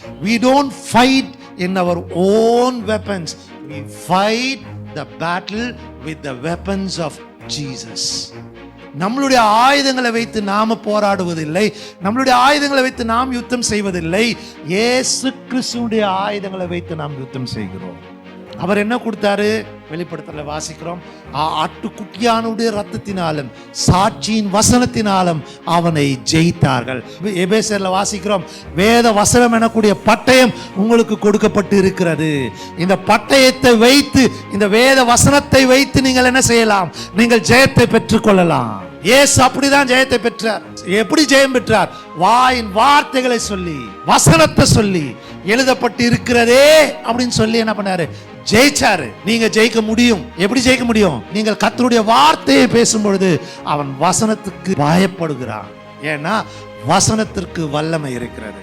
We don't fight in our own weapons. We fight the battle with the weapons of Jesus. நம்மளுடைய ஆயுதங்களை வைத்து நாம போராடுவதில்லை, நம்மளுடைய ஆயுதங்களை வைத்து நாம் யுத்தம் செய்வதில்லை. இயேசு கிறிஸ்துவுடைய ஆயுதங்களை வைத்து நாம் யுத்தம் செய்கிறோம். அவர் என்ன கொடுத்தாரு? வெளிப்படுத்தல வாசிக்கிறோம், ஆட்டுக்குட்டியானுடைய ரத்தத்தினாலும் சாட்சியின் வசனத்தினாலும் அவனை ஜெயித்தார்கள். எபேசியர்ல வாசிக்கிறோம், வேத வசனம் எனக்கூடிய பட்டயம் உங்களுக்கு கொடுக்கப்பட்டு இருக்கிறது. இந்த பட்டயத்தை வைத்து, இந்த வேத வசனத்தை வைத்து நீங்கள் என்ன செய்யலாம்? நீங்கள் ஜெயத்தை பெற்றுக் கொள்ளலாம். இயேசு அப்படிதான் ஜெயத்தை பெற்றார். எப்படி ஜெயம் பெற்றார்? வாயின் வார்த்தைகளை சொல்லி, வசனத்தை சொல்லி, எழுதப்பட்டு இருக்கிறதே அப்படின்னு சொல்லி என்ன பண்ணாரு? ஜெயிச்சாரு. நீங்க ஜெயிக்க முடியும். எப்படி ஜெயிக்க முடியும்? நீங்கள் கர்த்தருடைய வார்த்தையை பேசும் பொழுது அவன் வசனத்துக்கு பயப்படுகிறான். ஏன்னா வசனத்திற்கு வல்லமை இருக்கிறது.